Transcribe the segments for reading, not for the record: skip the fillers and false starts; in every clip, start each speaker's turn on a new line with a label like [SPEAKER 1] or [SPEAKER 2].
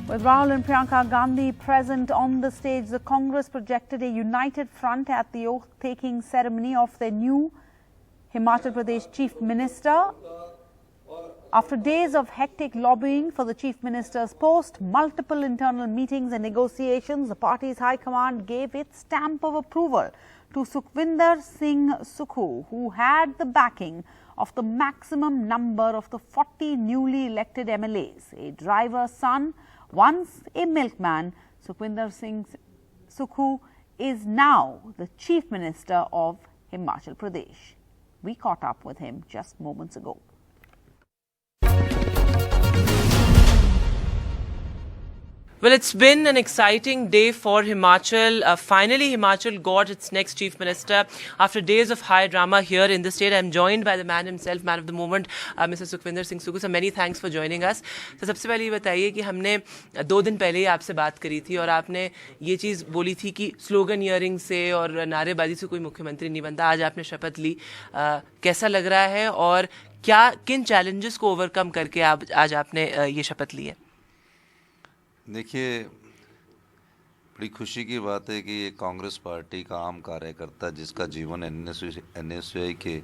[SPEAKER 1] With Rahul and Priyanka Gandhi present on the stage, the Congress projected a united front at the oath-taking ceremony of their new Himachal Pradesh Chief Minister. After days of hectic lobbying for the Chief Minister's post, multiple internal meetings and negotiations, the party's High Command gave its stamp of approval to Sukhvinder Singh Sukhu, who had the backing of the maximum number of the 40 newly elected MLAs. A driver's son, once a milkman, Sukhvinder Singh Sukhu is now the Chief Minister of Himachal Pradesh. We caught up with him just moments ago.
[SPEAKER 2] Well, it's been an exciting day for Himachal. Finally, Himachal got its next Chief Minister after days of high drama here in the state. I'm joined by the man himself, man of the moment, Mr. Sukhvinder Singh Sukhu. So many thanks for joining us. So सबसे पहले ये बताइए कि हमने 2 दिन पहले ही आपसे बात करी थी और आपने ये चीज़ बोली थी कि स्लोगन ईयरिंग से और नारेबाजी से कोई मुख्यमंत्री नहीं बनता. आज आपने शपथ ली. कैसा लग रहा है और क्या किन चैलेंजेस को ओवरकम करके आज आपने ये शपथ ली है?
[SPEAKER 3] देखिए, बड़ी खुशी की बात है कि ये कांग्रेस पार्टी का आम कार्यकर्ता जिसका जीवन एनएसयूआई के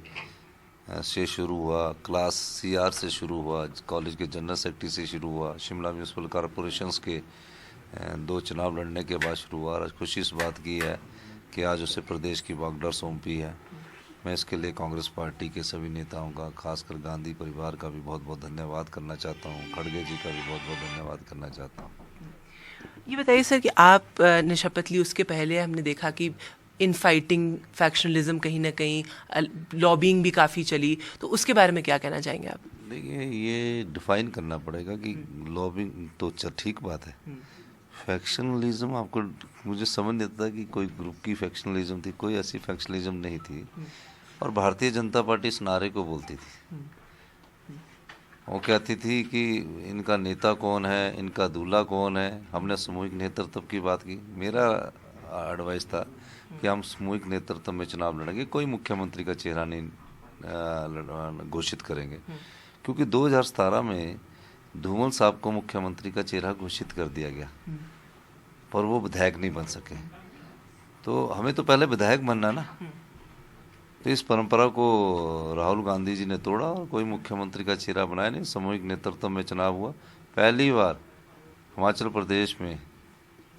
[SPEAKER 3] से शुरू हुआ, क्लास सीआर से शुरू हुआ, कॉलेज के जनरल सेक्रेटरी से शुरू हुआ, शिमला म्यूनसिपल कॉरपोरेशंस के 2 चुनाव लड़ने के बाद शुरू हुआ. आज खुशी इस बात की है कि आज उसे प्रदेश की वागडोर सौंपी है. मैं इसके लिए कांग्रेस पार्टी के सभी नेताओं का, खासकर गांधी परिवार का भी बहुत बहुत धन्यवाद करना चाहता हूँ. खड़गे जी का भी बहुत बहुत धन्यवाद करना चाहता हूँ.
[SPEAKER 2] ये बताइए सर कि आप ने शपथ ली, उसके पहले हमने देखा कि इनफाइटिंग, फैक्शनलिज्म, कहीं ना कहीं लॉबिंग भी काफ़ी चली, तो उसके बारे में क्या कहना चाहेंगे आप?
[SPEAKER 3] देखिए, ये डिफाइन करना पड़ेगा कि लॉबिंग तो ठीक बात है. फैक्शनलिज्म आपको मुझे समझ नहीं आता कि कोई ग्रुप की फैक्शनलिज्म थी. कोई ऐसी फैक्शनलिज्म नहीं थी. और भारतीय जनता पार्टी इस नारे को बोलती थी. वो कहती थी कि इनका नेता कौन है, इनका दूल्हा कौन है. हमने सामूहिक नेतृत्व की बात की. मेरा एडवाइस था कि हम सामूहिक नेतृत्व में चुनाव लड़ेंगे, कोई मुख्यमंत्री का चेहरा नहीं घोषित करेंगे. क्योंकि 2017 में धूमल साहब को मुख्यमंत्री का चेहरा घोषित कर दिया गया, पर वो विधायक नहीं बन सके. तो हमें तो पहले विधायक बनना ना. तो इस परंपरा को राहुल गांधी जी ने तोड़ा और कोई मुख्यमंत्री का चेहरा बनाया नहीं. सामूहिक नेतृत्व में चुनाव हुआ. पहली बार हिमाचल प्रदेश में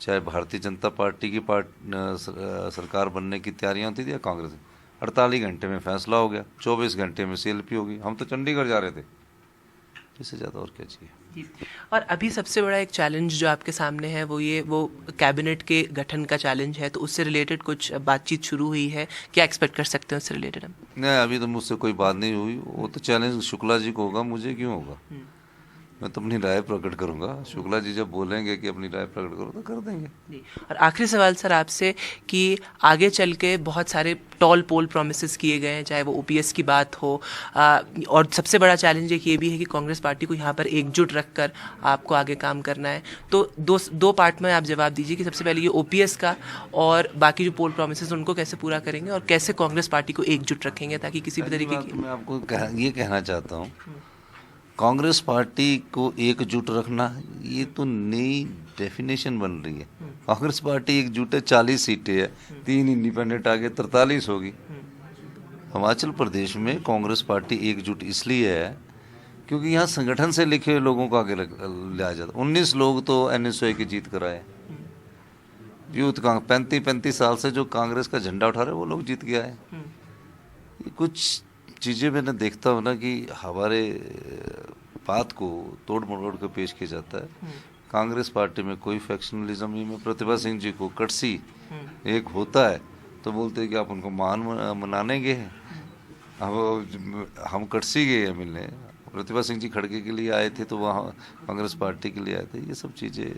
[SPEAKER 3] चाहे भारतीय जनता पार्टी की सरकार बनने की तैयारियां होती थी या कांग्रेस, 48 घंटे में फैसला हो गया, 24 घंटे में सीएलपी होगी. हम तो चंडीगढ़ जा रहे थे. इससे ज़्यादा और क्या चाहिए.
[SPEAKER 2] और अभी सबसे बड़ा एक चैलेंज जो आपके सामने है वो कैबिनेट के गठन का चैलेंज है. तो उससे रिलेटेड कुछ बातचीत शुरू हुई है, क्या एक्सपेक्ट कर सकते हैं उससे रिलेटेड हम?
[SPEAKER 3] नहीं, अभी तो मुझसे कोई बात नहीं हुई. वो तो चैलेंज शुक्ला जी को होगा, मुझे क्यों होगा. मैं तो अपनी राय प्रकट करूंगा. शुक्ला जी जब बोलेंगे कि अपनी राय प्रकट करो तो कर देंगे.
[SPEAKER 2] और आखिरी सवाल सर आपसे कि आगे चल के बहुत सारे टॉल पोल प्रोमिसेस किए गए हैं, चाहे वो ओपीएस की बात हो, और सबसे बड़ा चैलेंज एक ये भी है कि कांग्रेस पार्टी को यहाँ पर एकजुट रखकर आपको आगे काम करना है. तो दो पार्ट में आप जवाब दीजिए कि सबसे पहले ये ओपीएस का और बाकी जो पोल प्रोमिसेस उनको कैसे पूरा करेंगे और कैसे कांग्रेस पार्टी को एकजुट रखेंगे ताकि किसी भी तरीके की.
[SPEAKER 3] मैं आपको ये कहना चाहता हूँ, कांग्रेस पार्टी को एकजुट रखना ये तो नई डेफिनेशन बन रही है. कांग्रेस पार्टी एकजुट है, 40 सीटें है, 3 इंडिपेंडेंट आगे 43 होगी. हिमाचल प्रदेश में कांग्रेस पार्टी एकजुट इसलिए है क्योंकि यहाँ संगठन से लिखे हुए लोगों को आगे लाया जाता. 19 लोग तो एनएसयूआई की जीत कराए. यूथ 35 साल से जो कांग्रेस का झंडा उठा रहे वो लोग जीत गया है. ये कुछ चीज़ें मैंने देखता हूँ ना कि हमारे बात को तोड़ मरोड़ कर पेश किया जाता है. कांग्रेस पार्टी में कोई फैक्शनलिज्म नहीं. में प्रतिभा सिंह जी को कटसी एक होता है तो बोलते हैं कि आप उनको मनाने गए हैं. हम कटसी गए हैं मिलने. प्रतिभा सिंह जी खड़गे के लिए आए थे तो वहाँ कांग्रेस पार्टी के लिए आए थे. ये सब चीज़ें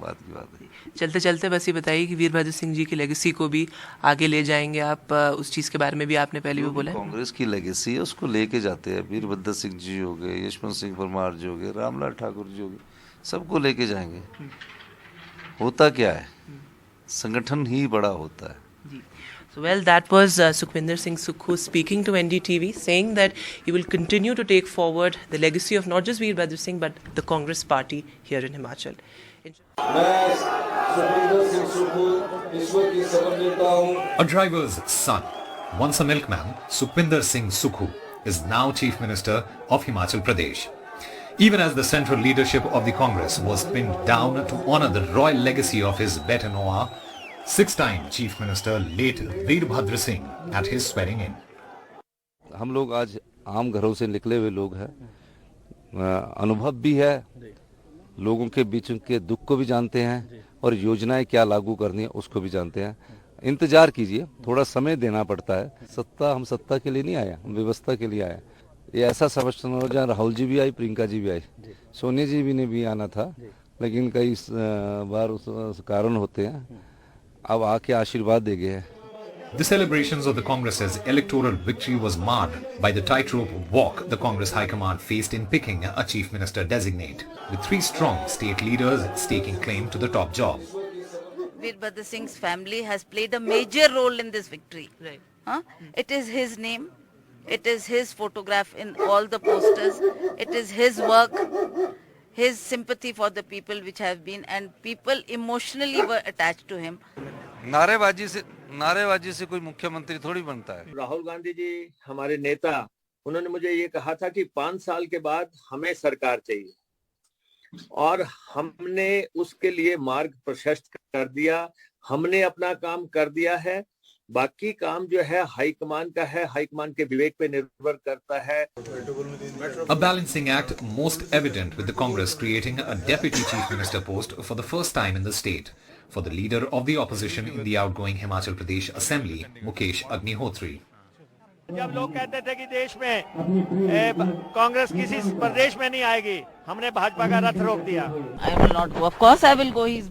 [SPEAKER 3] बात की बात है.
[SPEAKER 2] चलते चलते बस ये बताइए कि वीरभद्र सिंह जी की लेगेसी को भी आगे ले जाएंगे आप. उस चीज़ के बारे में भी आपने पहले भी बोला.
[SPEAKER 3] कांग्रेस की लेगेसी है उसको लेके जाते हैं. वीरभद्र सिंह जी हो गए, यशवंत सिंह परमार जी हो गए, रामलाल ठाकुर जी हो गए, सबको लेके जाएंगे. होता क्या है, संगठन ही बड़ा होता है.
[SPEAKER 2] So, well, that was Sukhvinder Singh Sukhu speaking to NDTV, saying that he will continue to take forward the legacy of not just Bhupendra Singh but the Congress party here in Himachal.
[SPEAKER 4] A driver's son, once a milkman, Sukhvinder Singh Sukhu is now Chief Minister of Himachal Pradesh. Even as the central leadership of the Congress was pinned down to honor the royal legacy of his bête-noire, six-time Chief Minister late Veerbhadra Singh at his swearing in.
[SPEAKER 3] हम लोग आज आम घरों से निकले हुए लोग हैं, अनुभव भी है, लोगों के बीच के दुख को भी जानते हैं और योजनाएं क्या लागू करनी है उसको भी जानते हैं. इंतजार कीजिए, थोड़ा समय देना पड़ता है. हम सत्ता के लिए नहीं आए, हम व्यवस्था के लिए आए. ये ऐसा समझना हो जहाँ राहुल जी भी आई, प्रियंका जी भी आई, सोनिया जी भी ने भी आना था, लेकिन कई बार उस कारण होते हैं. अब आके आशीर्वाद दे गए.
[SPEAKER 4] The celebrations of the Congress's electoral victory was marred by the tightrope walk the Congress High Command faced in picking a Chief Minister designate, with three strong state leaders staking claim to the top job.
[SPEAKER 5] Veerbhadra Singh's family has played a major role in this victory.
[SPEAKER 2] Right.
[SPEAKER 5] It is his name, it is his photograph in all the posters, it is his work, his sympathy for the people which have been, and people emotionally were attached to him.
[SPEAKER 3] नारेबाजी से कोई मुख्यमंत्री थोड़ी बनता है.
[SPEAKER 6] राहुल गांधी जी हमारे नेता, उन्होंने मुझे ये कहा था कि 5 साल के बाद हमें सरकार चाहिए, और हमने उसके लिए मार्ग प्रशस्त कर दिया. हमने अपना काम कर दिया है, बाकी काम जो है हाईकमान का है, हाईकमान के विवेक पे निर्भर करता है.
[SPEAKER 4] A balancing act most evident with the Congress creating a deputy chief minister post for the first time in the state for the leader of the opposition in the outgoing Himachal Pradesh Assembly, Mukesh Agnihotri.
[SPEAKER 7] जब लोग कहते थे कि देश में कांग्रेस किसी प्रदेश में नहीं आएगी, हमने भाजपा का रथ रोक दिया.
[SPEAKER 5] I will not go. Of course I will go. He's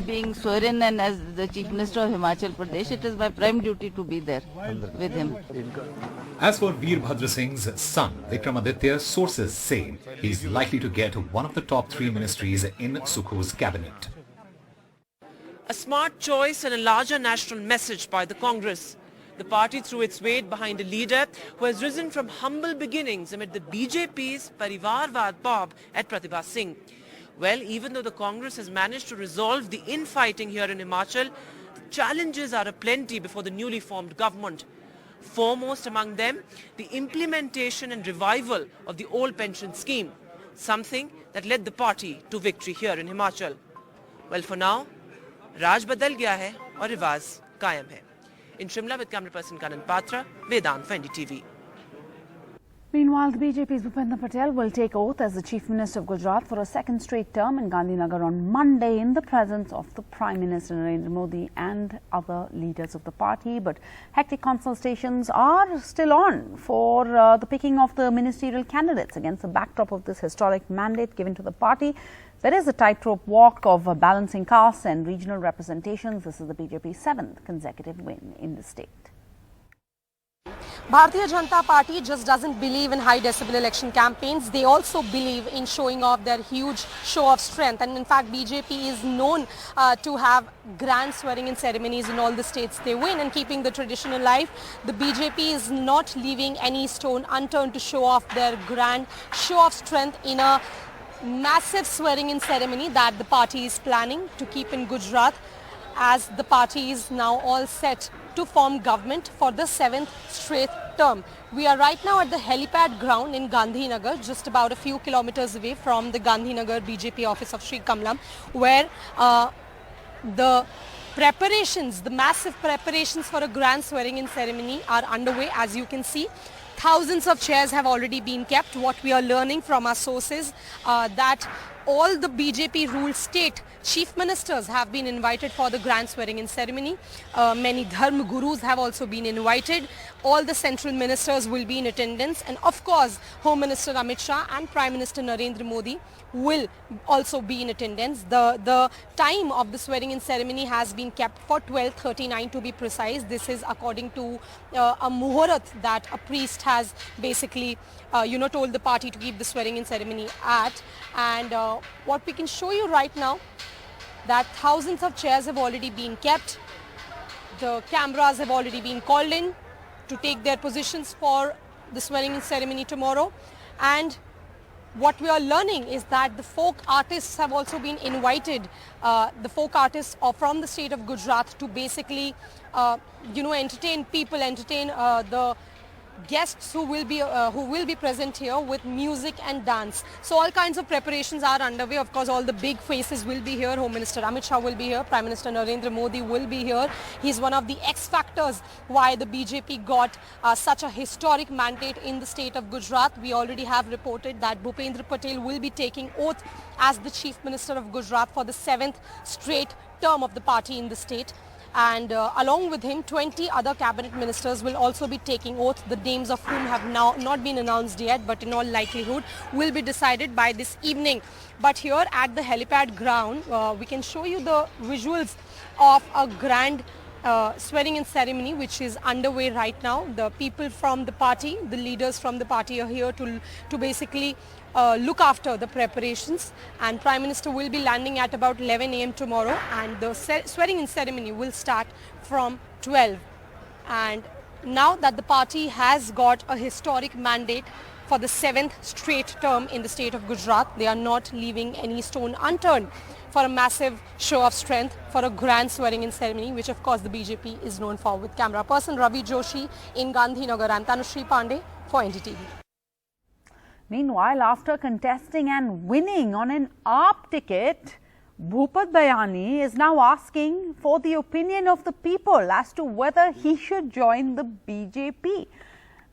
[SPEAKER 5] being sworn in, and as the Chief Minister of Himachal Pradesh, it is my prime duty to be there with him.
[SPEAKER 4] As for Veerbhadra Singh's son, Vikramaditya, sources say he is likely to get one of the top 3 ministries in Sukhu's cabinet.
[SPEAKER 2] A smart choice and a larger national message by the Congress. The party threw its weight behind a leader who has risen from humble beginnings amid the BJP's Parivarvad bob at Pratibha Singh. Well, even though the Congress has managed to resolve the infighting here in Himachal, the challenges are aplenty before the newly formed government. Foremost among them, the implementation and revival of the old pension scheme, something that led the party to victory here in Himachal. Well, for now, राज बदल गया है और रिवाज कायम है. In Shimla with camera person Kanan Patra, Vedant for NDTV.
[SPEAKER 1] Meanwhile, the BJP's Bhupendra Patel will take oath as the Chief Minister of Gujarat for a second straight term in Gandhinagar on Monday in the presence of the Prime Minister Narendra Modi and other leaders of the party. But hectic consultations are still on for the picking of the ministerial candidates against the backdrop of this historic mandate given to the party. There is a tightrope walk of balancing castes and regional representations. This is the BJP's 7th consecutive win in the state.
[SPEAKER 8] Bharatiya Janata Party just doesn't believe in high decibel election campaigns. They also believe in showing off their huge show of strength. And in fact, BJP is known to have grand swearing-in ceremonies in all the states they win, and keeping the tradition alive. The BJP is not leaving any stone unturned to show off their grand show of strength in a massive swearing-in ceremony that the party is planning to keep in Gujarat, as the party is now all set to form government for the 7th straight term. We are right now at the helipad ground in Gandhinagar, just about a few kilometers away from the Gandhinagar BJP office of Sri Kamalam, where the preparations, the massive preparations for a grand swearing-in ceremony are underway. As you can see, thousands of chairs have already been kept. What we are learning from our sources that all the BJP ruled state chief ministers have been invited for the grand swearing-in ceremony. Many dharma gurus have also been invited. All the central ministers will be in attendance, and of course Home Minister Amit Shah and Prime Minister Narendra Modi will also be in attendance. The time of the swearing-in ceremony has been kept for 12:39 to be precise. This is according to a muhurat that a priest has basically told the party to keep the swearing-in ceremony at. And what we can show you right now, that thousands of chairs have already been kept. cameras have already been called in to take their positions for the swearing-in ceremony tomorrow. And what we are learning is that the folk artists have also been invited, the folk artists are from the state of Gujarat, to basically, entertain people, entertain the guests who will be present here with music and dance. So all kinds of preparations are underway. Of course, all the big faces will be here. Home Minister Amit Shah will be here. Prime Minister Narendra Modi will be here. He's one of the X factors why the BJP got such a historic mandate in the state of Gujarat. We already have reported that Bhupendra Patel will be taking oath as the Chief Minister of Gujarat for the 7th straight term of the party in the state. And along with him, 20 other cabinet ministers will also be taking oath, the names of whom have now not been announced yet, but in all likelihood will be decided by this evening. But here at the helipad ground, we can show you the visuals of a grand swearing-in ceremony which is underway right now. The people from the party, the leaders from the party are here to basically look after the preparations, and Prime Minister will be landing at about 11 a.m. tomorrow, and the swearing-in ceremony will start from 12. And now that the party has got a historic mandate for the 7th straight term in the state of Gujarat, they are not leaving any stone unturned for a massive show of strength, for a grand swearing-in ceremony, which of course the BJP is known for. With camera person Ravi Joshi in Gandhinagar, I'm Tanushree Pandey for NDTV.
[SPEAKER 1] Meanwhile, after contesting and winning on an AAP ticket, Bhupat Bayani is now asking for the opinion of the people as to whether he should join the BJP.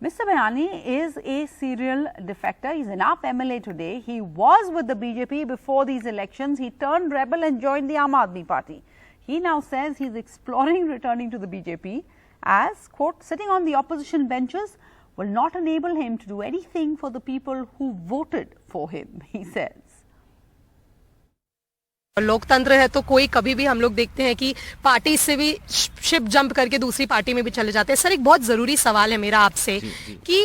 [SPEAKER 1] Mr. Bayani is a serial defector. He's an AAP MLA today. He was with the BJP before these elections. He turned rebel and joined the Aam Aadmi Party. He now says he's exploring returning to the BJP as, quote, sitting on the opposition benches will not enable him to do anything for the people who voted for him, he says.
[SPEAKER 8] लोकतंत्र है तो कोई कभी भी हम लोग देखते हैं कि पार्टी से भी शिप जंप करके दूसरी पार्टी में भी चले जाते हैं। सर, एक बहुत जरूरी सवाल है मेरा आपसे कि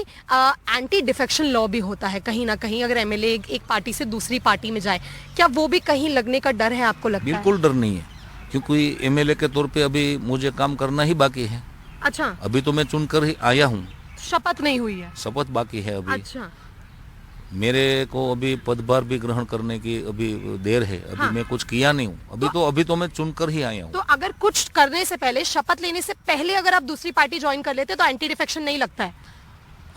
[SPEAKER 8] एंटी डिफेक्शन लॉ भी होता है कहीं ना कहीं, अगर एमएलए एक पार्टी से दूसरी पार्टी में जाए, क्या वो भी कहीं लगने का डर है आपको लगता है?
[SPEAKER 9] बिल्कुल डर नहीं है, क्योंकि एमएलए के तौर पे अभी मुझे काम करना ही बाकी है।
[SPEAKER 8] अच्छा,
[SPEAKER 9] अभी तो मैं चुनकर ही आया हूँ,
[SPEAKER 8] शपथ नहीं हुई है?
[SPEAKER 9] शपथ बाकी है अभी।
[SPEAKER 8] अच्छा,
[SPEAKER 9] मेरे को अभी पदभार भी ग्रहण करने की अभी देर है, अभी हाँ। मैं कुछ किया नहीं हूँ, अभी तो मैं चुनकर ही आया हूँ।
[SPEAKER 8] तो अगर कुछ करने से पहले, शपथ लेने से पहले अगर आप दूसरी पार्टी ज्वाइन कर लेते तो एंटी डिफेक्शन नहीं लगता है?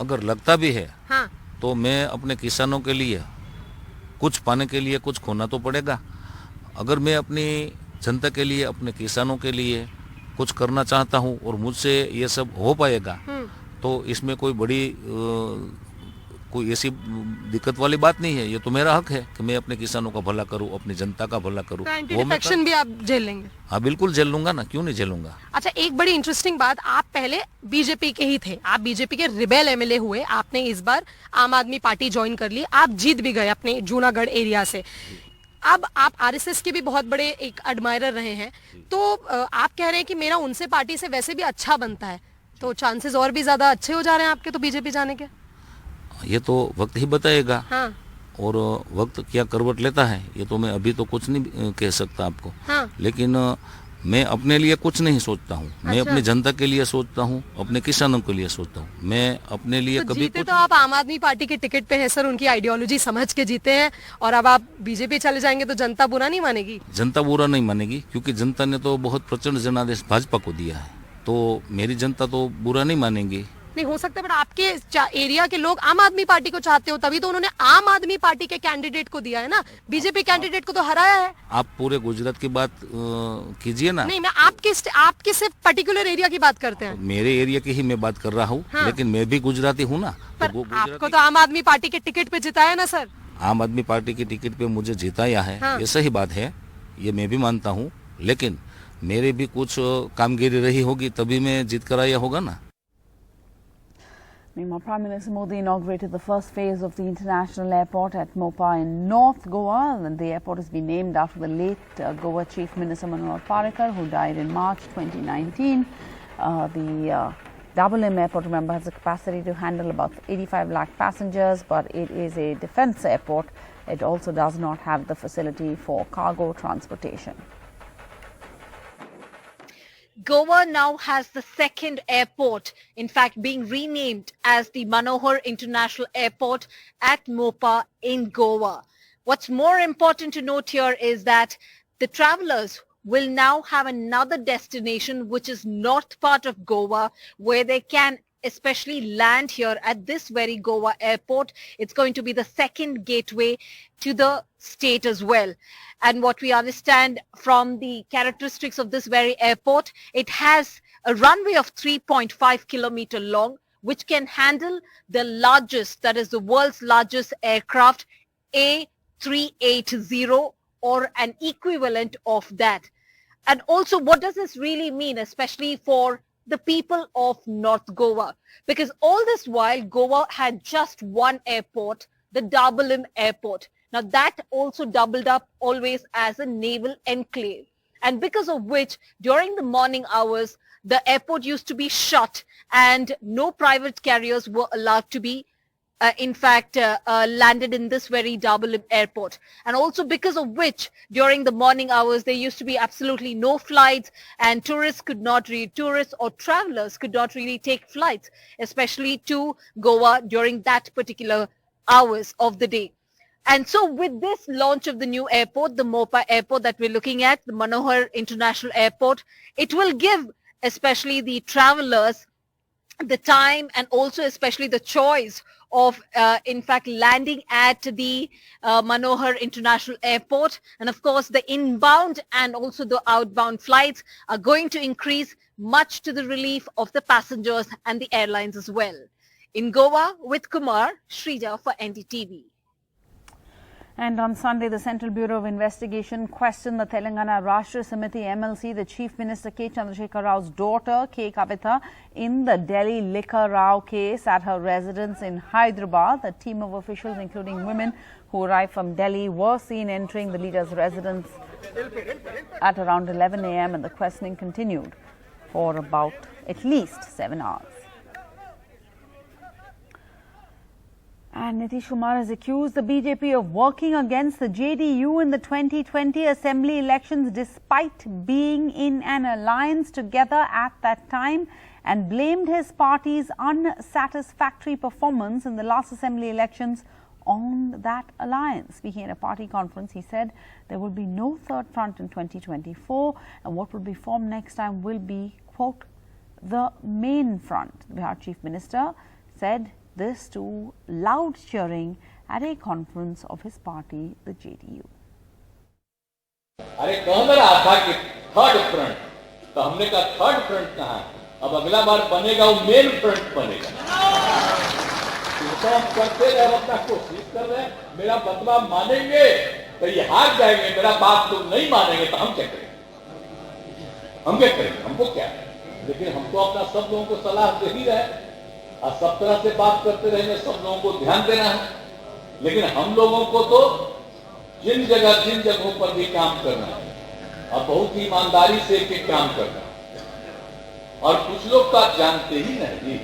[SPEAKER 9] अगर लगता भी है
[SPEAKER 8] हाँ।
[SPEAKER 9] तो मैं अपने किसानों के लिए कुछ पाने के लिए कुछ खोना तो पड़ेगा। अगर मैं अपनी जनता के लिए, अपने किसानों के लिए कुछ करना चाहता हूँ और मुझसे ये सब हो पाएगा तो इसमें कोई बड़ी कोई ऐसी दिक्कत वाली बात नहीं है। ये तो मेरा हक है कि मैं अपने किसानों का भला करूं, अपनी जनता का भला करूं।
[SPEAKER 8] तो वो डिफेक्शन भी आप झेल लेंगे?
[SPEAKER 9] हाँ, बिल्कुल झेल लूंगा ना, क्यों नहीं झेलूंगा।
[SPEAKER 8] अच्छा, एक बड़ी इंटरेस्टिंग बात, आप पहले बीजेपी के ही थे, आप बीजेपी के रिबेल एमएलए हुए, आपने इस बार आम आदमी पार्टी ज्वाइन कर ली, आप जीत भी गए अपने जूनागढ़ एरिया से। अब आप आरएसएस के भी बहुत बड़े एक एडमायरर रहे हैं, तो आप कह रहे हैं कि मेरा उनसे पार्टी से वैसे भी अच्छा बनता है, तो चांसेस और भी ज्यादा अच्छे हो जा रहे हैं आपके तो बीजेपी जाने के?
[SPEAKER 9] ये तो वक्त ही बताएगा।
[SPEAKER 8] हाँ।
[SPEAKER 9] और वक्त क्या करवट लेता है ये तो मैं अभी तो कुछ नहीं कह सकता आपको।
[SPEAKER 8] हाँ।
[SPEAKER 9] लेकिन मैं अपने लिए कुछ नहीं सोचता हूँ। अच्छा। मैं अपनी जनता के लिए सोचता हूँ, अपने किसानों के लिए सोचता हूँ। मैं अपने लिए
[SPEAKER 8] तो
[SPEAKER 9] कभी
[SPEAKER 8] जीते तो आप आम आदमी पार्टी के टिकट पे हैं सर, उनकी आइडियोलॉजी समझ के जीते हैं, और अब आप बीजेपी चले जाएंगे तो जनता बुरा नहीं मानेगी?
[SPEAKER 9] जनता बुरा नहीं मानेगी, क्योंकि जनता ने तो बहुत प्रचंड जनादेश भाजपा को दिया है, तो मेरी जनता तो बुरा नहीं मानेगी।
[SPEAKER 8] नहीं हो सकता, बट आपके एरिया के लोग आम आदमी पार्टी को चाहते हो, तभी तो उन्होंने आम आदमी पार्टी के कैंडिडेट को दिया है ना, बीजेपी कैंडिडेट को तो हराया है।
[SPEAKER 9] आप पूरे गुजरात की बात कीजिए ना।
[SPEAKER 8] नहीं, मैं आपके सिर्फ पर्टिकुलर एरिया की बात करते हैं।
[SPEAKER 9] मेरे एरिया की ही मैं बात कर रहा हूँ। हाँ। लेकिन मैं भी गुजराती हूँ ना।
[SPEAKER 8] पर आपको तो आम आदमी पार्टी के टिकट पे जिताया ना सर?
[SPEAKER 9] आम आदमी पार्टी के टिकट पे मुझे जिताया है। हाँ। ये सही बात है, ये मैं भी मानता हूँ, लेकिन मेरे भी कुछ कामगिरी रही होगी तभी मैं जीत कर आया होगा ना।
[SPEAKER 1] Meanwhile, Prime Minister Modi inaugurated the first phase of the international airport at Mopa in North Goa. And the airport has been named after the late Goa Chief Minister Manohar Parrikar, who died in March 2019. The Double M airport, remember, has the capacity to handle about 85 lakh passengers, but it is a defence airport. It also does not have the facility for cargo transportation.
[SPEAKER 8] Goa now has the second airport, in fact being renamed as the Manohar International Airport at Mopa in Goa. What's more important to note here is that the travelers will now have another destination which is north part of Goa, where they can especially land here at this very Goa airport. It's going to be the second gateway to the state as well. And what we understand from the characteristics of this very airport, it has a runway of 3.5 kilometer long, which can handle the largest, that is the world's largest aircraft, A380 or an equivalent of that. And also, what does this really mean, especially for the people of North Goa? Because all this while, Goa had just one airport, the Darbalim Airport. Now, that also doubled up always as a naval enclave. And because of which, during the morning hours, the airport used to be shut and no private carriers were allowed to be landed in this very Darbalim airport. And also because of which, during the morning hours, there used to be absolutely no flights, and tourists or travelers could not really take flights, especially to Goa during that particular hours of the day. And so with this launch of the new airport, the Mopa airport that we're looking at, the Manohar International Airport, it will give especially the travelers the time and also especially the choice of landing at the Manohar International Airport. And of course, the inbound and also the outbound flights are going to increase, much to the relief of the passengers and the airlines as well. In Goa, with Kumar, Shrija for NDTV.
[SPEAKER 1] And on Sunday, the Central Bureau of Investigation questioned the Telangana Rashtra Samiti MLC, the Chief Minister K. Chandrasekhar Rao's daughter, K. Kavitha, in the Delhi liquor row case at her residence in Hyderabad. A team of officials, including women who arrived from Delhi, were seen entering the leader's residence at around 11 a.m. and the questioning continued for about at least 7 hours. And Nitish Kumar has accused the BJP of working against the JDU in the 2020 Assembly elections despite being in an alliance together at that time, and blamed his party's unsatisfactory performance in the last Assembly elections on that alliance. Speaking at a party conference, he said there will be no third front in 2024 and what will be formed next time will be, quote, the main front. The Bihar Chief Minister said this to loud cheering at a conference of his party, the JDU.
[SPEAKER 10] अरे कह रहा था कि third front, तो हमने कहा third front कहाँ? अब अगला बार बनेगा वो मेन फ्रंट बनेगा। तो हम करते रहे, अपना कोशिश कर रहे हैं। मेरा बदलाव मानेंगे तो ये हार जाएंगे, मेरा बात लोग नहीं मानेंगे तो हम क्या करेंगे? हम क्या करेंगे? हमको क्या है? लेकिन हमको अपना सब लोगों को सलाह दे ही रहे, और सब तरह से बात करते रहेंगे, सब लोगों को ध्यान देना है। लेकिन हम लोगों को तो जिन जगहों पर भी काम करना है और बहुत ही ईमानदारी से एक काम करना है। और कुछ लोग तो आप जानते ही नहीं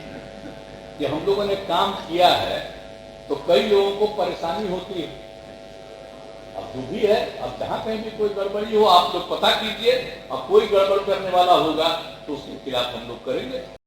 [SPEAKER 10] कि हम लोगों ने काम किया है तो कई लोगों को परेशानी होती है। अब जो भी है, अब जहां कहीं भी कोई गड़बड़ी हो आप लोग पता कीजिए, और कोई गड़बड़ करने वाला होगा तो उसके खिलाफ हम लोग करेंगे।